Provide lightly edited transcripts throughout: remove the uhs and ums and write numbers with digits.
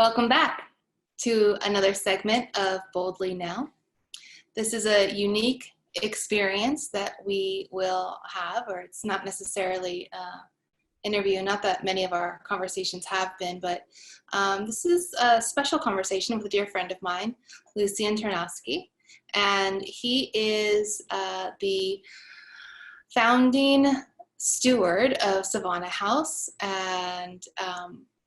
Welcome back to another segment of Boldly Now. This is a unique experience that we will have, or it's not necessarily an interview, not that many of our conversations have been, but this is a special conversation with a dear friend of mine, Lucian Tarnowski, and he is the founding steward of Savannah House, and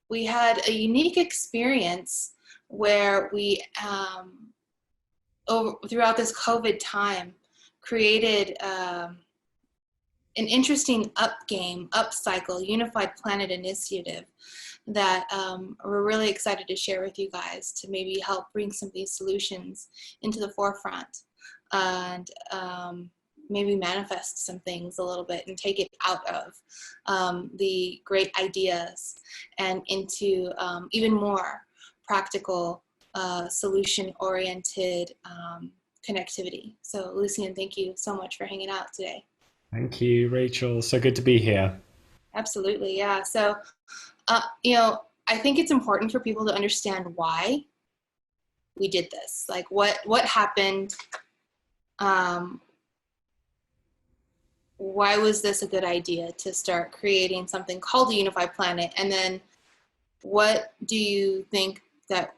we had a unique experience where we, throughout this COVID time, created an interesting upcycle, unified planet initiative that we're really excited to share with you guys to maybe help bring some of these solutions into the forefront and maybe manifest some things a little bit and take it out of the great ideas and into even more practical, solution-oriented connectivity. So Lucian, thank you so much for hanging out today. Thank you, Rachel. So good to be here. Absolutely, yeah. So, I think it's important for people to understand why we did this. Like what happened? Why was this a good idea to start creating something called a unified planet? And then what do you think that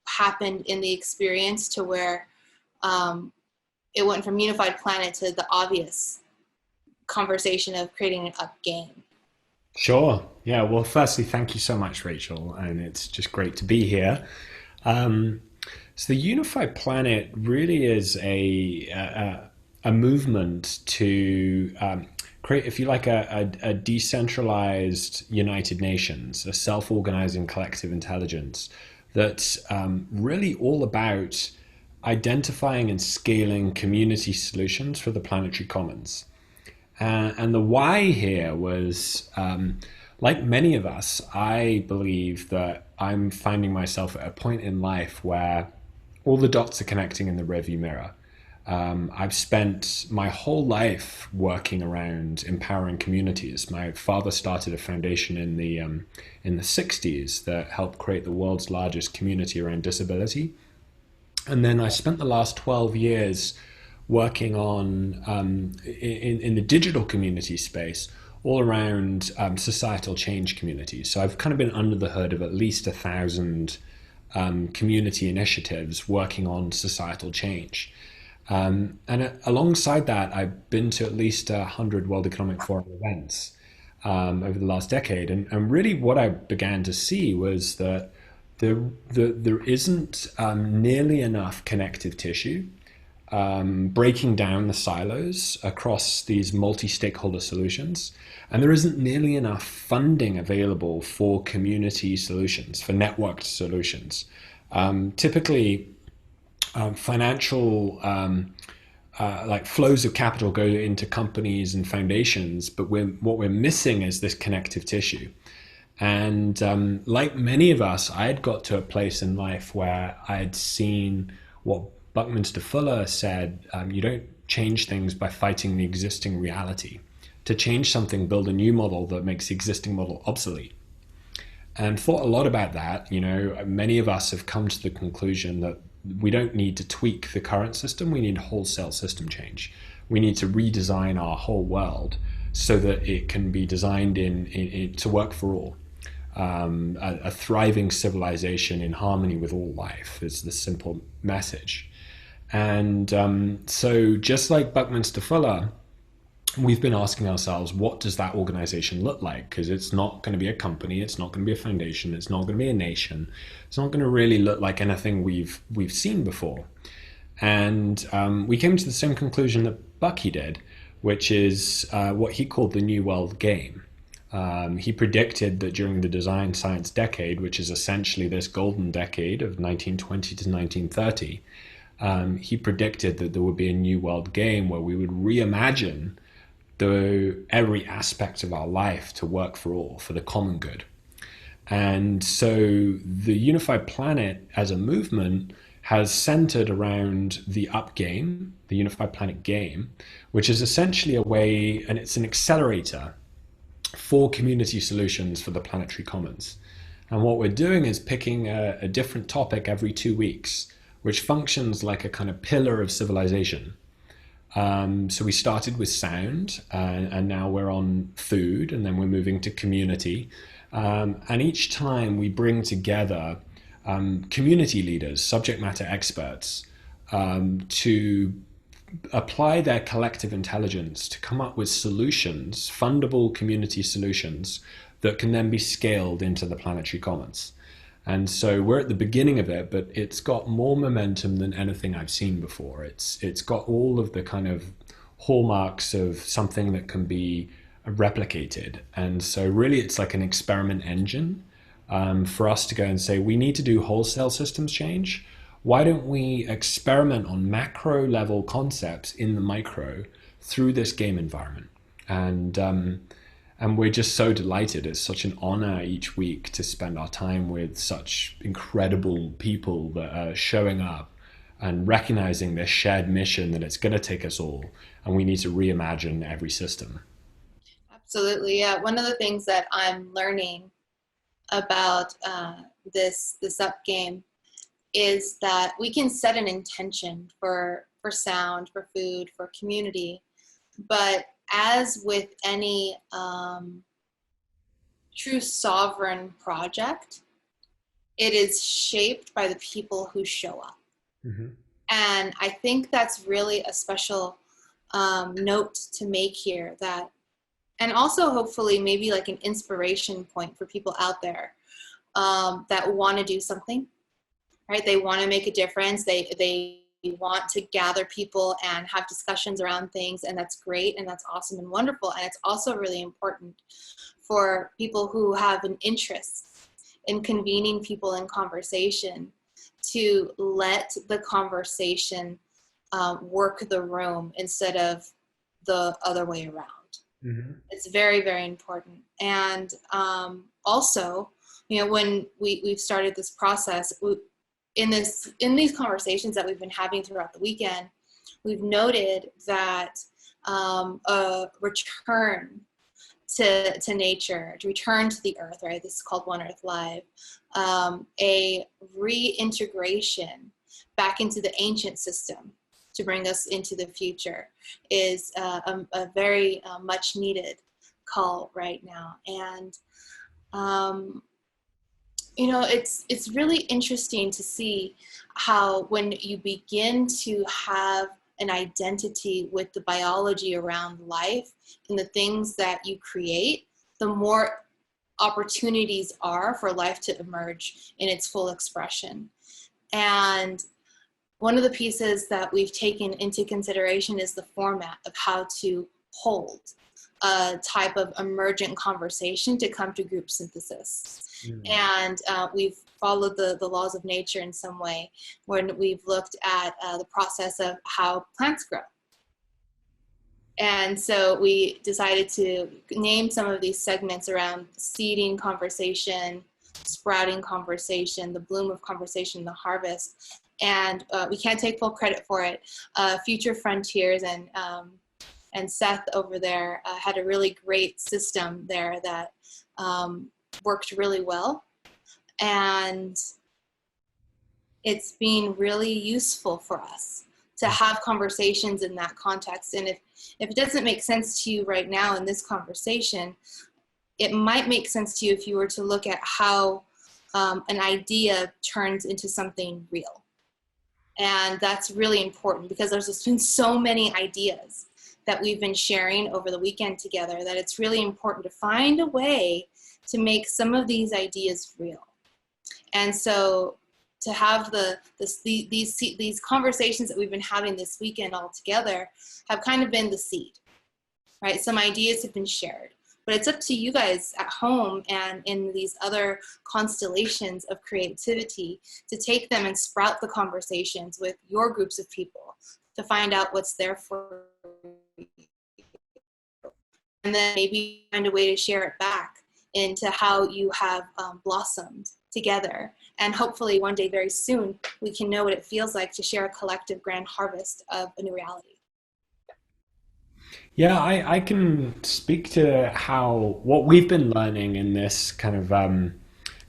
happened in the experience to where it went from unified planet to the obvious conversation of creating an up game? Sure. Yeah. Well, firstly, thank you so much, Rachel. And it's just great to be here. So the unified planet really is a movement to create, if you like, a decentralized United Nations, a self-organizing collective intelligence that's really all about identifying and scaling community solutions for the planetary commons. And the why here was, like many of us, I believe that I'm finding myself at a point in life where all the dots are connecting in the rearview mirror. I've spent my whole life working around empowering communities. My father started a foundation in the 60s that helped create the world's largest community around disability. And then I spent the last 12 years working on in the digital community space all around societal change communities. So I've kind of been under the hood of at least 1,000 community initiatives working on societal change. And alongside that, I've been to at least 100 World Economic Forum events over the last decade. And really what I began to see was that there isn't nearly enough connective tissue breaking down the silos across these multi-stakeholder solutions. And there isn't nearly enough funding available for community solutions, for networked solutions. Typically, financial like flows of capital go into companies and foundations, but what we're missing is this connective tissue. And like many of us, I had got to a place in life where I had seen what Buckminster Fuller said, you don't change things by fighting the existing reality. To change something, build a new model that makes the existing model obsolete. And thought a lot about that. Many of us have come to the conclusion that we don't need to tweak the current system, we need wholesale system change. We need to redesign our whole world so that it can be designed to work for all. A thriving civilization in harmony with all life is the simple message. And so just like Buckminster Fuller, we've been asking ourselves, what does that organization look like? Because it's not going to be a company, it's not going to be a foundation, it's not going to be a nation, it's not going to really look like anything we've seen before. And we came to the same conclusion that Bucky did, which is what he called the New World Game. He predicted that during the design science decade, which is essentially this golden decade of 1920 to 1930, he predicted that there would be a new world game where we would reimagine every aspect of our life to work for all, for the common good. And so the unified planet as a movement has centered around the up game, the unified planet game, which is essentially a way, and it's an accelerator for community solutions for the planetary commons. And what we're doing is picking a different topic every 2 weeks, which functions like a kind of pillar of civilization. So we started with sound, and now we're on food, and then we're moving to community. And each time we bring together community leaders, subject matter experts, to apply their collective intelligence to come up with solutions, fundable community solutions that can then be scaled into the planetary commons. And so we're at the beginning of it, but it's got more momentum than anything I've seen before. It's got all of the kind of hallmarks of something that can be replicated. And so really it's like an experiment engine for us to go and say, we need to do wholesale systems change. Why don't we experiment on macro level concepts in the micro through this game environment? And we're just so delighted. It's such an honor each week to spend our time with such incredible people that are showing up and recognizing this shared mission that it's going to take us all, and we need to reimagine every system. Absolutely, yeah. One of the things that I'm learning about this up game is that we can set an intention for sound, for food, for community, but as with any true sovereign project, it is shaped by the people who show up. Mm-hmm. And I think that's really a special note to make here, that, and also hopefully maybe like an inspiration point for people out there that want to do something, right? They want to make a difference. They want to gather people and have discussions around things, and that's great, and that's awesome and wonderful. And it's also really important for people who have an interest in convening people in conversation to let the conversation work the room instead of the other way around. Mm-hmm. It's very, very important. And also, when we've started this process, in these conversations that we've been having throughout the weekend, we've noted that a return to nature, to return to the earth, right? This is called One Earth Live. A reintegration back into the ancient system to bring us into the future is a very much needed call right now. And it's really interesting to see how when you begin to have an identity with the biology around life and the things that you create, the more opportunities are for life to emerge in its full expression. And one of the pieces that we've taken into consideration is the format of how to hold a type of emergent conversation to come to group synthesis. Mm. And we've followed the laws of nature in some way, when we've looked at the process of how plants grow. And so we decided to name some of these segments around seeding conversation, sprouting conversation, the bloom of conversation, the harvest. And we can't take full credit for it. Future Frontiers and Seth over there had a really great system there that worked really well. And it's been really useful for us to have conversations in that context. And if it doesn't make sense to you right now in this conversation, it might make sense to you if you were to look at how an idea turns into something real. And that's really important, because there's just been so many ideas that we've been sharing over the weekend together that it's really important to find a way to make some of these ideas real. And so to have these conversations that we've been having this weekend all together have kind of been the seed, right? Some ideas have been shared, but it's up to you guys at home and in these other constellations of creativity to take them and sprout the conversations with your groups of people to find out what's there for you. And then maybe find a way to share it back into how you have blossomed together. And hopefully one day very soon, we can know what it feels like to share a collective grand harvest of a new reality. Yeah, I can speak to what we've been learning in this kind of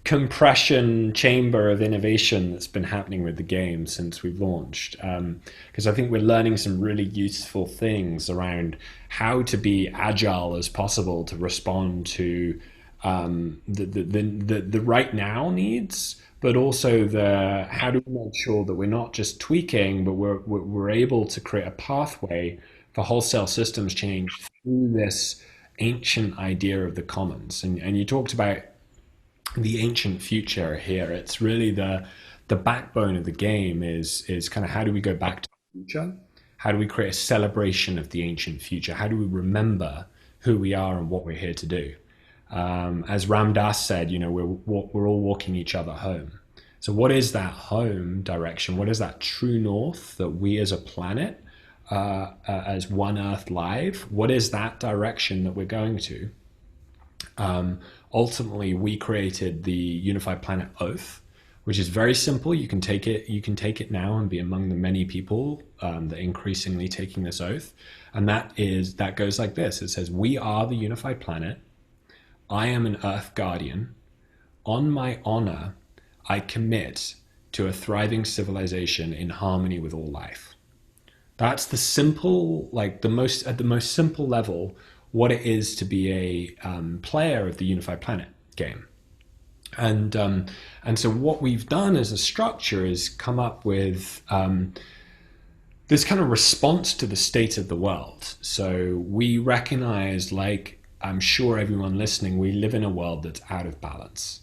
compression chamber of innovation that's been happening with the game since we've launched. Because I think we're learning some really useful things around how to be agile as possible to respond to the right now needs, but also the how do we make sure that we're not just tweaking, but we're able to create a pathway for wholesale systems change through this ancient idea of the commons. And you talked about the ancient future here. It's really the backbone of the game is kind of how do we go back to the future? How do we create a celebration of the ancient future? How do we remember who we are and what we're here to do? As Ram Dass said, we're all walking each other home. So what is that home direction? What is that true north that we as a planet, as One Earth Live, what is that direction that we're going to? Ultimately, we created the Unified Planet Oath, which is very simple. You can take it now and be among the many people that are increasingly taking this oath. And that goes like this. It says, we are the unified planet. I am an Earth guardian. On my honor, I commit to a thriving civilization in harmony with all life. That's the simple, at the most simple level, what it is to be a player of the Unified Planet game. And so what we've done as a structure is come up with this kind of response to the state of the world. So we recognize, like I'm sure everyone listening, we live in a world that's out of balance.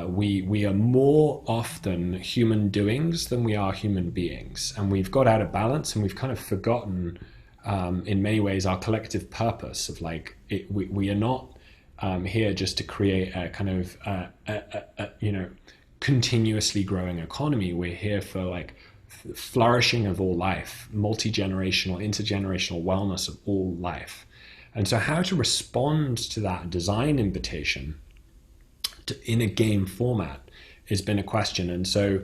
We are more often human doings than we are human beings. And we've got out of balance, and we've kind of forgotten in many ways our collective purpose of we are not here just to create a kind of continuously growing economy. We're here for flourishing of all life, multi-generational, intergenerational wellness of all life. And so how to respond to that design invitation in a game format has been a question. And so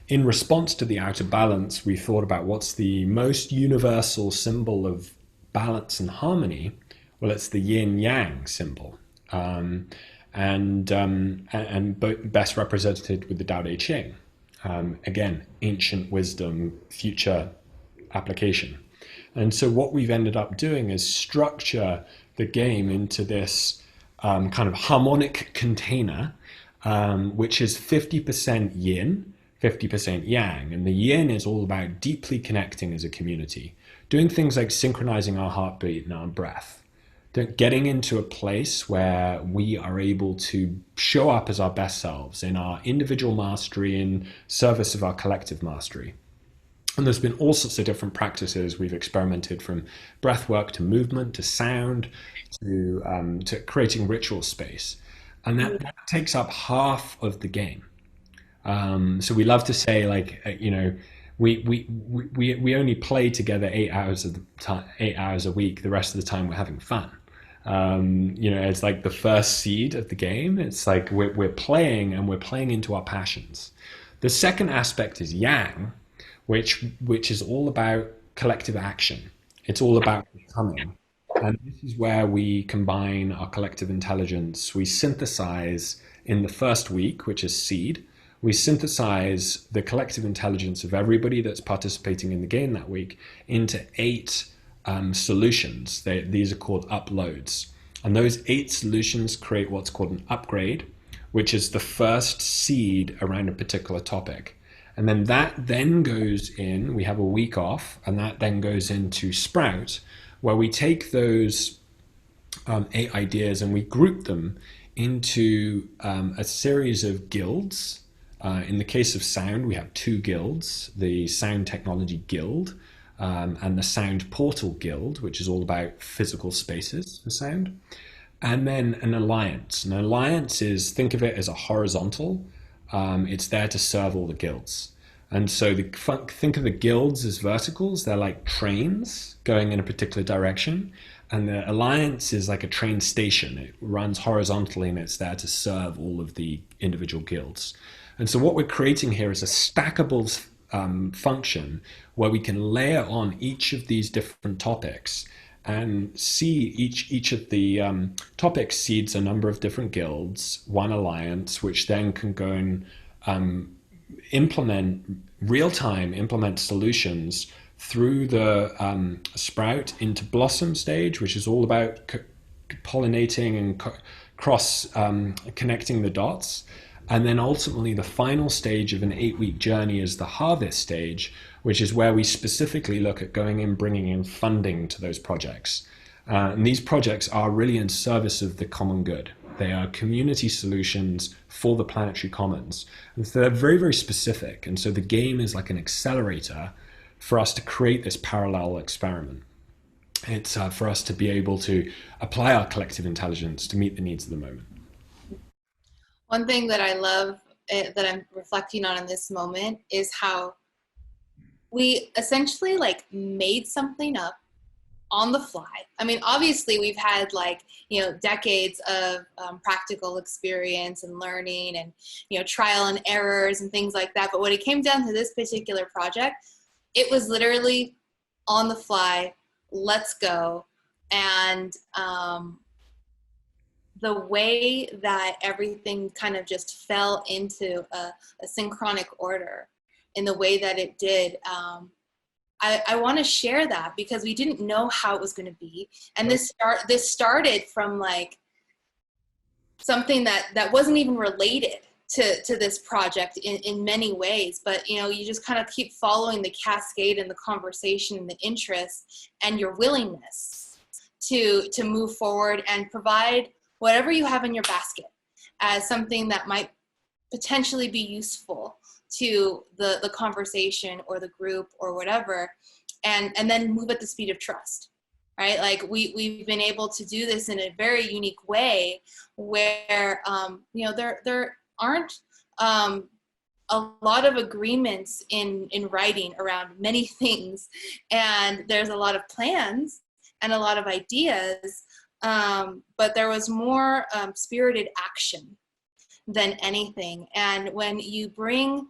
in response to the out of balance, we thought about what's the most universal symbol of balance and harmony. Well, it's the yin yang symbol, and best represented with the Tao Te Ching. Again, ancient wisdom, future application. And so what we've ended up doing is structure the game into this kind of harmonic container, which is 50% yin, 50% yang. And the yin is all about deeply connecting as a community, doing things like synchronizing our heartbeat and our breath, getting into a place where we are able to show up as our best selves in our individual mastery in service of our collective mastery. And there's been all sorts of different practices. We've experimented from breath work to movement to sound to creating ritual space. And that takes up half of the game. So we love to say, we only play together 8 hours a week. The rest of the time we're having fun. It's like the first seed of the game. It's like we're playing, and we're playing into our passions. The second aspect is yang, which is all about collective action. It's all about becoming. And this is where we combine our collective intelligence. We synthesize in the first week, which is seed, we synthesize the collective intelligence of everybody that's participating in the game that week into 8 solutions. These are called uploads. And those 8 solutions create what's called an upgrade, which is the first seed around a particular topic. And then that then goes in, we have a week off, and that then goes into Sprout, where we take those 8 ideas and we group them into a series of guilds. In the case of sound, we have 2 guilds, the Sound Technology Guild and the Sound Portal Guild, which is all about physical spaces for sound. And then an alliance. An alliance is, think of it as a horizontal. It's there to serve all the guilds. And so think of the guilds as verticals. They're like trains going in a particular direction. And the alliance is like a train station. It runs horizontally, and it's there to serve all of the individual guilds. And so what we're creating here is a stackable function where we can layer on each of these different topics and see each of the topics seeds a number of different guilds, one alliance, which then can go and implement solutions through the sprout into blossom stage, which is all about pollinating and cross connecting the dots. And then ultimately the final stage of an 8-week journey is the harvest stage, which is where we specifically look at going in, bringing in funding to those projects. And these projects are really in service of the common good. They are community solutions for the planetary commons. And so they're very, very specific. And so the game is like an accelerator for us to create this parallel experiment. It's for us to be able to apply our collective intelligence to meet the needs of the moment. One thing that I love that I'm reflecting on in this moment is how we essentially like made something up on the fly. I mean, obviously we've had like, you know, decades of practical experience and learning and, you know, trial and errors and things like that. But when it came down to this particular project, it was literally on the fly, let's go. And the way that everything kind of just fell into a synchronic order in the way that it did, I want to share that because we didn't know how it was going to be. And this started from like something that wasn't even related to this project in many ways, but you know, you just kind of keep following the cascade and the conversation and the interest and your willingness to move forward and provide whatever you have in your basket as something that might potentially be useful to the conversation or the group or whatever, and then move at the speed of trust, right? Like we've been able to do this in a very unique way where, you know, there aren't a lot of agreements in writing around many things, and there's a lot of plans and a lot of ideas, but there was more spirited action than anything. And when you bring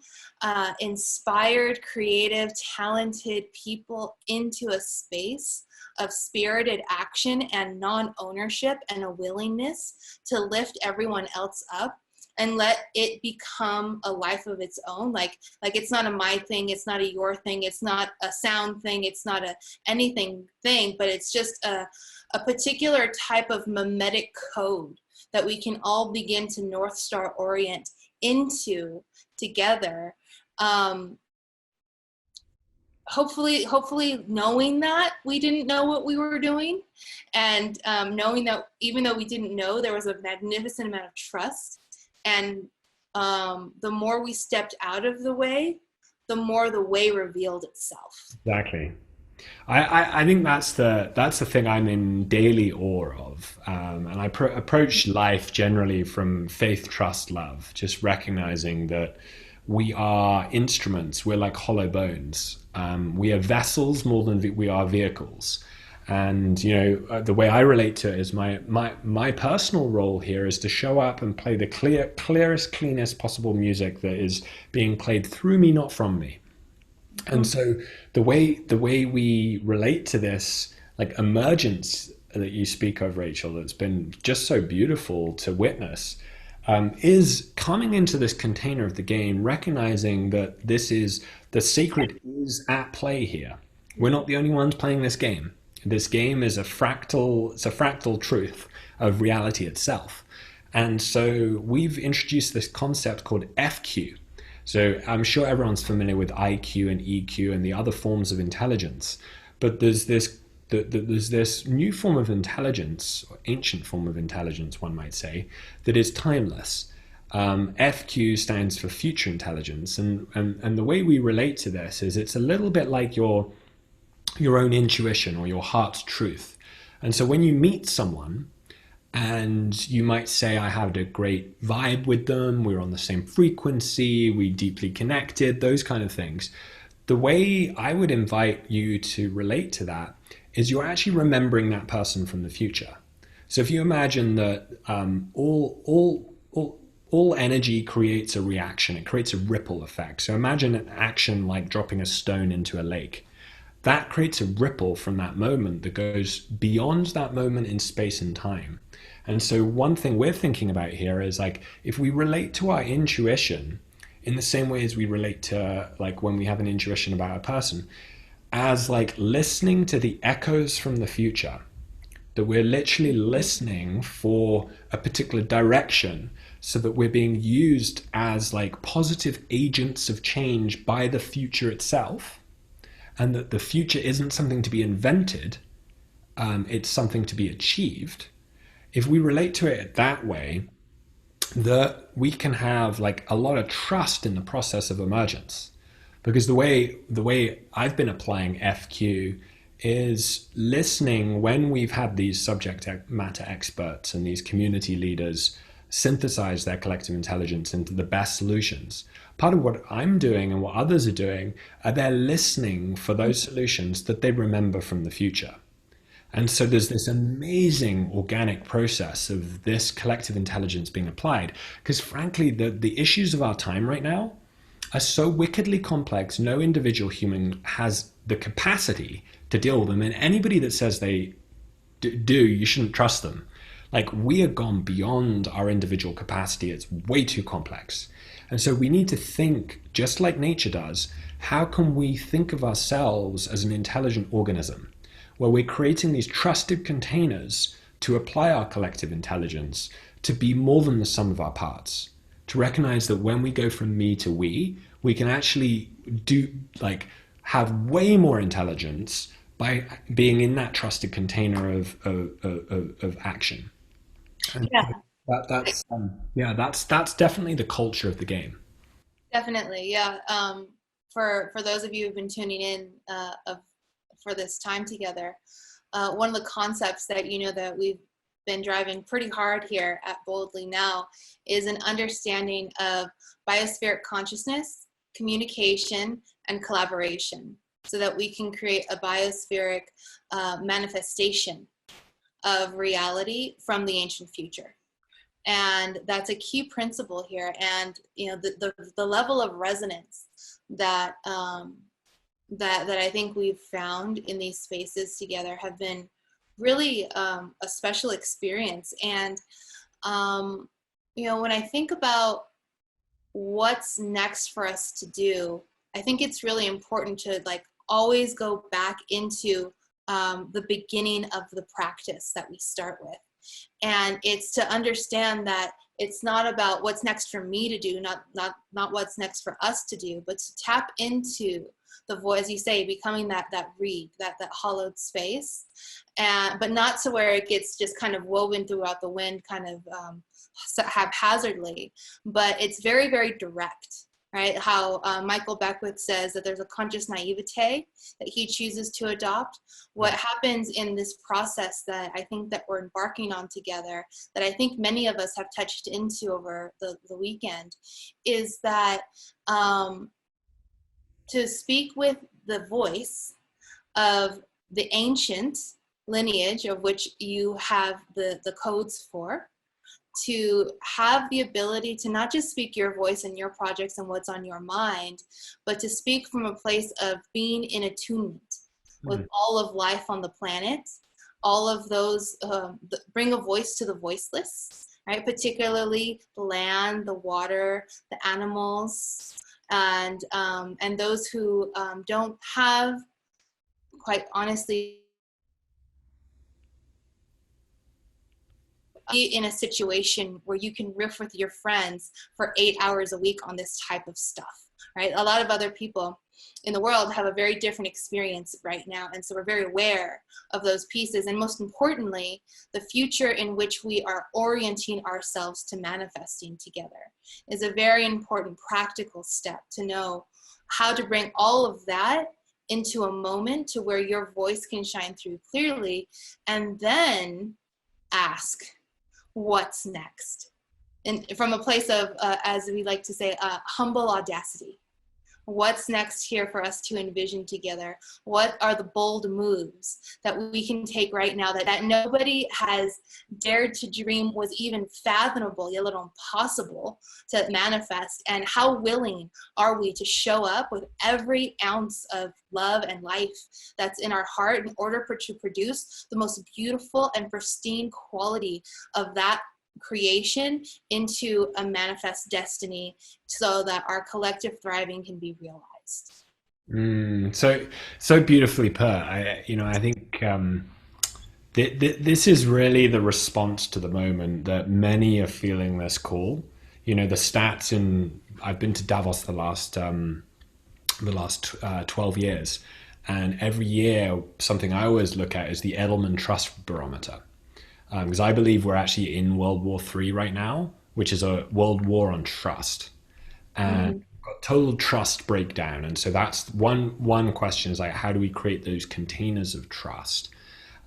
inspired, creative, talented people into a space of spirited action and non-ownership and a willingness to lift everyone else up and let it become a life of its own, like it's not a my thing, it's not a your thing, it's not a sound thing, it's not a anything thing, but it's just a particular type of mimetic code that we can all begin to North Star orient into together. Hopefully knowing that we didn't know what we were doing, and knowing that even though we didn't know, there was a magnificent amount of trust. And the more we stepped out of the way, the more the way revealed itself. Exactly. I think that's the thing I'm in daily awe of, and I approach life generally from faith, trust, love, just recognizing that we are instruments. We're like hollow bones. We are vessels more than we are vehicles. And you know, the way I relate to it is my personal role here is to show up and play the clearest, cleanest possible music that is being played through me, not from me. And so the way we relate to this like emergence that you speak of, Rachel, that's been just so beautiful to witness, is coming into this container of the game, recognizing that this is the sacred is at play here. We're not the only ones playing this game. This game is it's a fractal truth of reality itself. And so we've introduced this concept called FQ. So I'm sure everyone's familiar with IQ and EQ and the other forms of intelligence, but there's this new form of intelligence, or ancient form of intelligence, one might say, that is timeless. FQ stands for future intelligence, and the way we relate to this is it's a little bit like your own intuition or your heart's truth. And so when you meet someone, and you might say, I had a great vibe with them, we're on the same frequency, we deeply connected, those kind of things. The way I would invite you to relate to that is you're actually remembering that person from the future. So if you imagine that all energy creates a reaction, it creates a ripple effect. So imagine an action like dropping a stone into a lake. that creates a ripple from that moment that goes beyond that moment in space and time. And so one thing we're thinking about here is like, if we relate to our intuition in the same way as we relate to like when we have an intuition about a person, as like listening to the echoes from the future, that we're literally listening for a particular direction so that we're being used as like positive agents of change by the future itself, and that the future isn't something to be invented, it's something to be achieved. If we relate to it that way, that we can have like a lot of trust in the process of emergence. Because the way I've been applying FQ is listening when we've had these subject matter experts and these community leaders synthesize their collective intelligence into the best solutions. Part of what I'm doing and what others are doing are they're listening for those solutions that they remember from the future. And so there's this amazing organic process of this collective intelligence being applied. Because frankly, the issues of our time right now are so wickedly complex, no individual human has the capacity to deal with them. And anybody that says they do, you shouldn't trust them. Like, we have gone beyond our individual capacity. It's way too complex. And so we need to think, just like nature does, how can we think of ourselves as an intelligent organism, where we're creating these trusted containers to apply our collective intelligence to be more than the sum of our parts, to recognize that when we go from me to we can actually have way more intelligence by being in that trusted container of action. And Yeah, that's definitely the culture of the game. definitely. Yeah. For those of you who've been tuning in for this time together, one of the concepts that that we've been driving pretty hard here at Boldly Now is an understanding of biospheric consciousness, communication, and collaboration, so that we can create a biospheric manifestation of reality from the ancient future. And that's a key principle here. And the level of resonance that that I think we've found in these spaces together have been really a special experience. And when I think about what's next for us to do, I think it's really important to always go back into the beginning of the practice that we start with. And it's to understand that it's not about what's next for me to do, not what's next for us to do, but to tap into the voice, as you say, becoming that reed, that hollowed space, but not to where it gets just kind of woven throughout the wind, kind of haphazardly, but it's very, very direct. Right? How Michael Beckwith says that there's a conscious naivete that he chooses to adopt. What happens in this process that I think that we're embarking on together, that I think many of us have touched into over the weekend, is that to speak with the voice of the ancient lineage of which you have the codes for, to have the ability to not just speak your voice and your projects and what's on your mind, but to speak from a place of being in attunement with all of life on the planet, all of those, bring a voice to the voiceless, right? Particularly the land, the water, the animals, and those who don't have, quite honestly, in a situation where you can riff with your friends for 8 hours a week on this type of stuff, right? A lot of other people in the world have a very different experience right now. And so we're very aware of those pieces. And most importantly, the future in which we are orienting ourselves to manifesting together is a very important practical step to know how to bring all of that into a moment to where your voice can shine through clearly, and then ask, what's next? And from a place of, as we like to say, humble audacity, What's next here for us to envision together? What are the bold moves that we can take right now that nobody has dared to dream was even fathomable, yet little impossible to manifest? And how willing are we to show up with every ounce of love and life that's in our heart in order to produce the most beautiful and pristine quality of that creation into a manifest destiny so that our collective thriving can be realized. So beautifully put. I think this is really the response to the moment that many are feeling this call. The stats I've been to Davos the last 12 years, and every year something I always look at is the Edelman Trust Barometer. Because I believe we're actually in World War III right now, which is a world war on trust, and got total trust breakdown. And so that's one question is like, how do we create those containers of trust?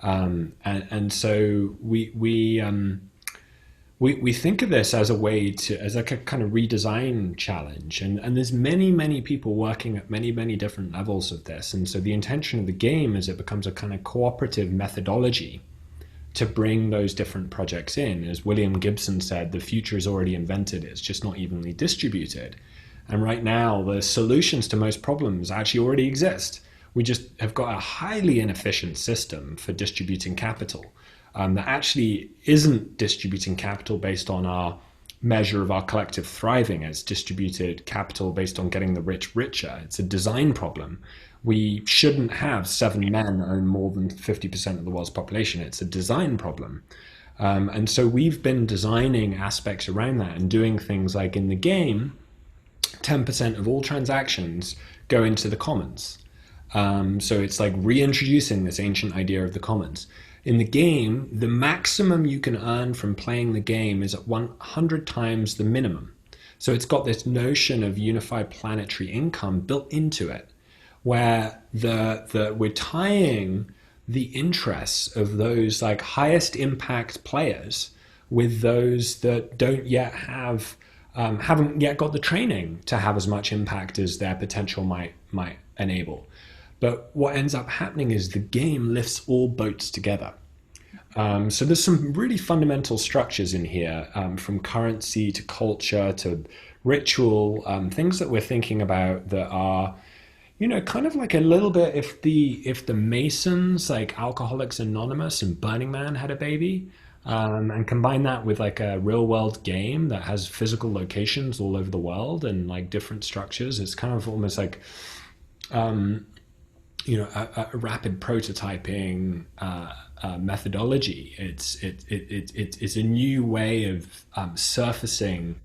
And so we think of this as a way as like a kind of redesign challenge, and there's many people working at many different levels of this. And so the intention of the game is it becomes a kind of cooperative methodology to bring those different projects in. As William Gibson said, the future is already invented, it's just not evenly distributed. And right now, the solutions to most problems actually already exist. We just have got a highly inefficient system for distributing capital that actually isn't distributing capital based on our measure of our collective thriving. It's distributed capital based on getting the rich richer. It's a design problem. We shouldn't have 7 men own more than 50% of the world's population. It's a design problem. And so we've been designing aspects around that and doing things like in the game, 10% of all transactions go into the commons. So it's like reintroducing this ancient idea of the commons. In the game, the maximum you can earn from playing the game is at 100 times the minimum. So it's got this notion of unified planetary income built into it, where we're tying the interests of those like highest impact players with those that don't yet haven't yet got the training to have as much impact as their potential might enable. But what ends up happening is the game lifts all boats together. So there's some really fundamental structures in here, from currency to culture to ritual, things that we're thinking about that are, kind of like a little bit if the Masons, like Alcoholics Anonymous and Burning Man had a baby, and combine that with like a real world game that has physical locations all over the world and like different structures, it's kind of almost like, a rapid prototyping methodology. It's a new way of surfacing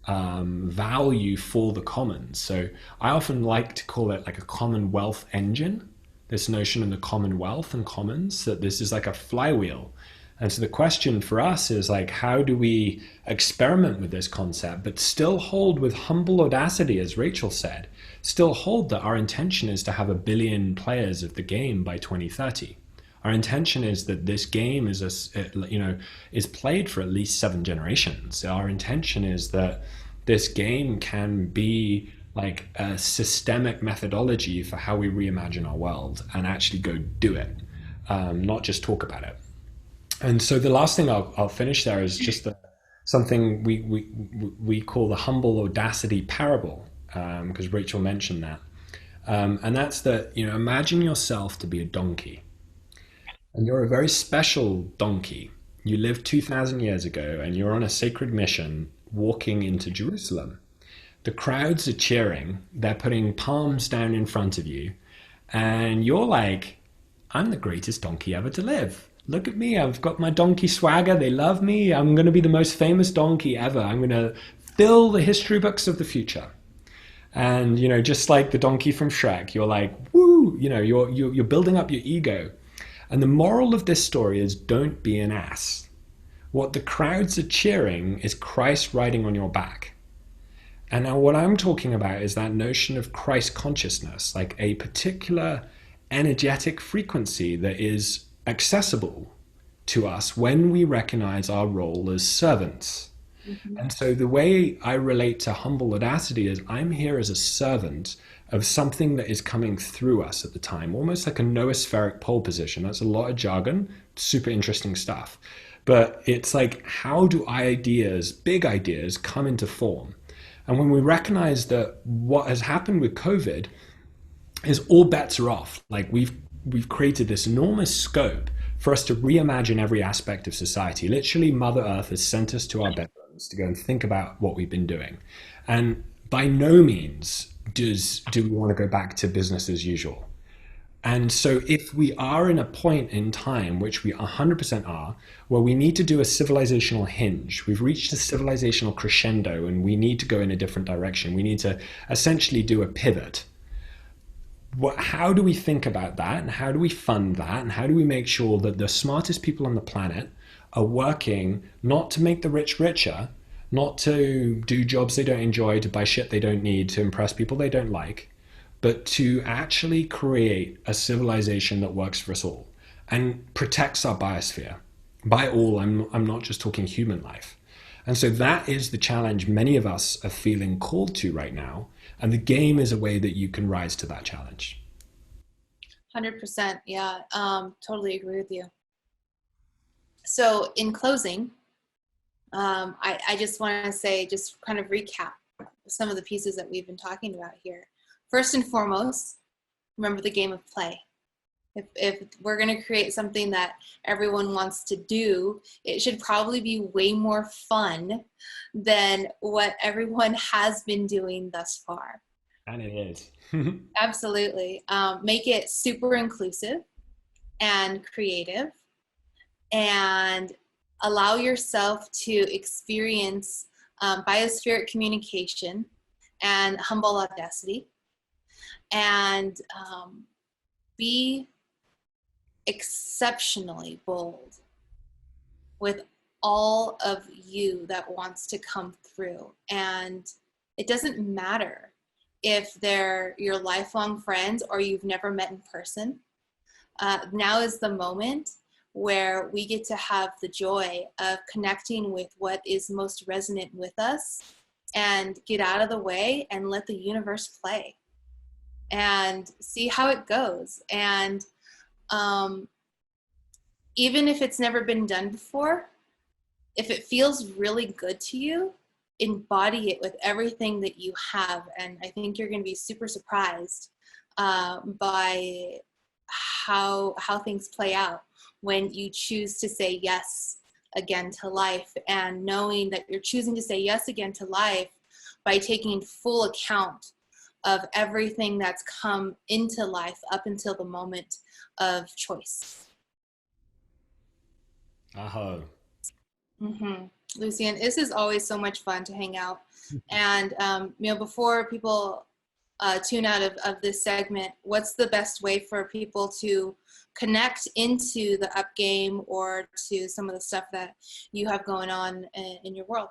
value for the commons. So I often like to call it like a commonwealth engine, this notion of the commonwealth and commons, that this is like a flywheel. And so the question for us is like, how do we experiment with this concept, but still hold with humble audacity, as Rachel said, still hold that our intention is to have 1 billion players of the game by 2030. Our intention is that this game is played for at least 7 generations. Our intention is that this game can be like a systemic methodology for how we reimagine our world and actually go do it, not just talk about it. And so the last thing I'll finish there is just something we call the humble audacity parable, because Rachel mentioned that, and that's that imagine yourself to be a donkey. And you're a very special donkey. You lived 2,000 years ago and you're on a sacred mission walking into Jerusalem. The crowds are cheering. They're putting palms down in front of you. And you're like, I'm the greatest donkey ever to live. Look at me. I've got my donkey swagger. They love me. I'm going to be the most famous donkey ever. I'm going to fill the history books of the future. And, just like the donkey from Shrek, you're like, woo, you're building up your ego. And the moral of this story is don't be an ass. What the crowds are cheering is Christ riding on your back. And now what I'm talking about is that notion of Christ consciousness, like a particular energetic frequency that is accessible to us when we recognize our role as servants. Mhm. And so the way I relate to humble audacity is I'm here as a servant of something that is coming through us at the time, almost like a noospheric pole position. That's a lot of jargon, super interesting stuff. But it's like, how do ideas, big ideas, come into form? And when we recognize that what has happened with COVID is all bets are off. Like we've created this enormous scope for us to reimagine every aspect of society. Literally, Mother Earth has sent us to our bedrooms to go and think about what we've been doing. And by no means do we want to go back to business as usual. And so if we are in a point in time, which we 100% are, where we need to do a civilizational hinge, we've reached a civilizational crescendo and we need to go in a different direction. We need to essentially do a pivot. How do we think about that, and how do we fund that, and how do we make sure that the smartest people on the planet are working not to make the rich richer, not to do jobs they don't enjoy, to buy shit they don't need, to impress people they don't like, but to actually create a civilization that works for us all and protects our biosphere? By all, I'm not just talking human life. And so that is the challenge many of us are feeling called to right now. And the game is a way that you can rise to that challenge. 100%. Yeah, totally agree with you. So in closing, I just want to say, just kind of recap some of the pieces that we've been talking about here. First and foremost, remember the game of play. If we're going to create something that everyone wants to do, it should probably be way more fun than what everyone has been doing thus far. And it is. Absolutely. Make it super inclusive and creative, and allow yourself to experience biospheric communication and humble audacity, and be exceptionally bold with all of you that wants to come through. And it doesn't matter if they're your lifelong friends or you've never met in person. Now is the moment where we get to have the joy of connecting with what is most resonant with us, and get out of the way and let the universe play and see how it goes. And even if it's never been done before, if it feels really good to you, embody it with everything that you have. And I think you're going to be super surprised by how things play out when you choose to say yes again to life, and knowing that you're choosing to say yes again to life by taking full account of everything that's come into life up until the moment of choice. Aho. Mm-hmm. Lucian, this is always so much fun to hang out. And, before people tune out of this segment, what's the best way for people to connect into the Up Game or to some of the stuff that you have going on in your world?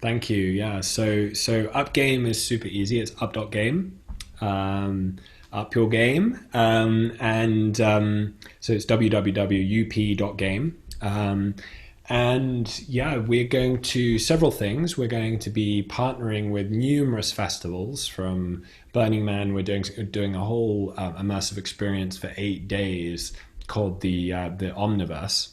Thank you. Yeah. So Up Game is super easy. It's up.game. Up your game. So it's www.up.game. And yeah, we're going to several things. We're going to be partnering with numerous festivals, from Burning Man. We're doing a whole immersive experience for 8 days called the Omniverse.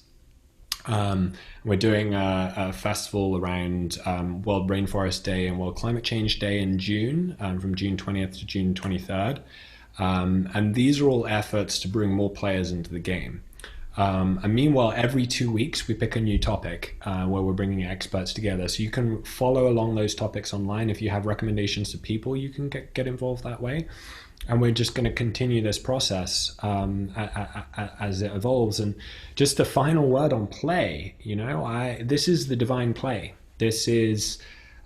We're doing a festival around World Rainforest Day and World Climate Change Day in June, from June 20th to June 23rd. And these are all efforts to bring more players into the game. And meanwhile, every 2 weeks, we pick a new topic where we're bringing experts together. So you can follow along those topics online. If you have recommendations to people, you can get involved that way. And we're just going to continue this process as it evolves. And just the final word on play, this is the divine play. This is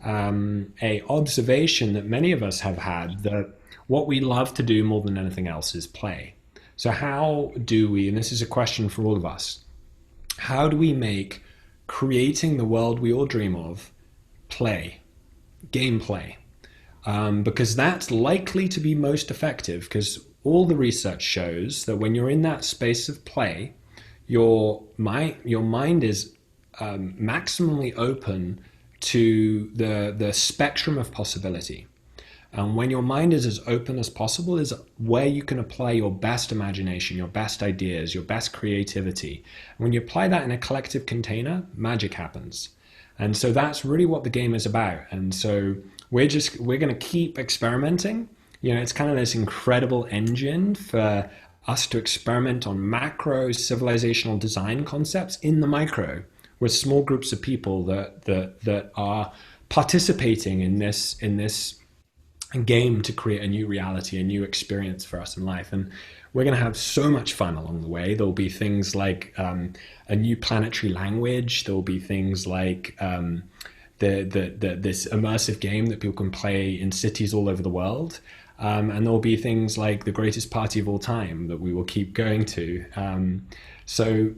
a observation that many of us have had, that what we love to do more than anything else is play. So how do we, and this is a question for all of us, how do we make creating the world we all dream of play, gameplay? Because that's likely to be most effective, because all the research shows that when you're in that space of play, your mind is maximally open to the spectrum of possibility. And when your mind is as open as possible is where you can apply your best imagination, your best ideas, your best creativity. When you apply that in a collective container, magic happens. And so that's really what the game is about. And so we're going to keep experimenting. You know, it's kind of this incredible engine for us to experiment on macro civilizational design concepts in the micro with small groups of people that are participating in this game to create a new reality, a new experience for us in life. And we're going to have so much fun along the way. There'll be things like a new planetary language. There'll be things like this immersive game that people can play in cities all over the world. And there'll be things like the greatest party of all time that we will keep going to. So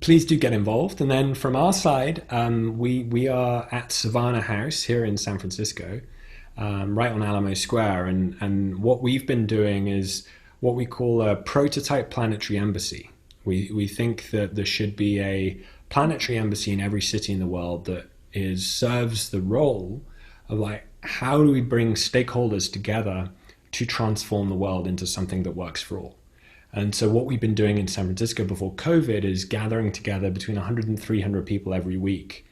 please do get involved. And then from our side, we are at Savannah House here in San Francisco. Right on Alamo Square, and what we've been doing is what we call a prototype planetary embassy. We think that there should be a planetary embassy in every city in the world that serves the role of like, how do we bring stakeholders together to transform the world into something that works for all? And so what we've been doing in San Francisco before COVID is gathering together between 100 and 300 people every week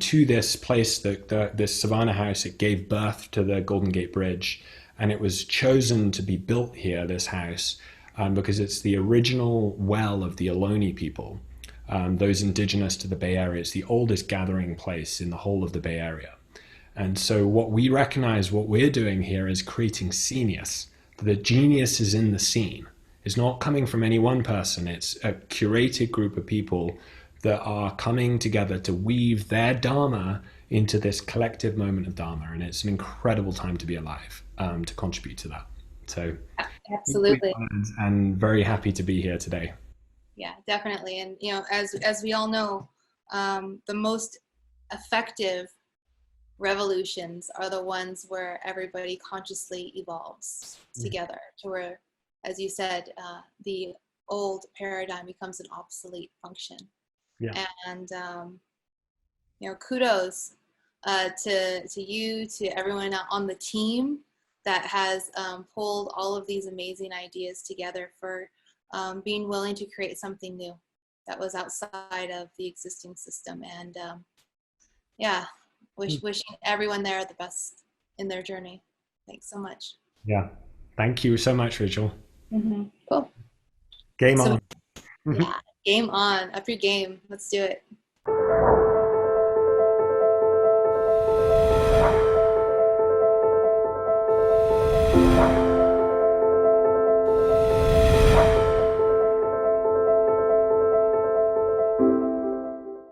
to this place, this Savannah House. It gave birth to the Golden Gate Bridge, and it was chosen to be built here, this house, because it's the original well of the Ohlone people, those indigenous to the Bay Area. It's the oldest gathering place in the whole of the Bay Area. And so what we recognize, what we're doing here is creating scenius. The genius is in the scene. It's not coming from any one person. It's a curated group of people that are coming together to weave their Dharma into this collective moment of Dharma. And it's an incredible time to be alive, to contribute to that. So absolutely. And very happy to be here today. Yeah, definitely. And, you know, as we all know, the most effective revolutions are the ones where everybody consciously evolves together to where, as you said, the old paradigm becomes an obsolete function. Yeah. And you know, kudos to you, to everyone on the team that has pulled all of these amazing ideas together for being willing to create something new that was outside of the existing system. And yeah, wishing everyone there the best in their journey. Thanks so much. Yeah, thank you so much, Rachel. Mm-hmm. Cool. Game on. Yeah, game on. Up your game. Let's do it.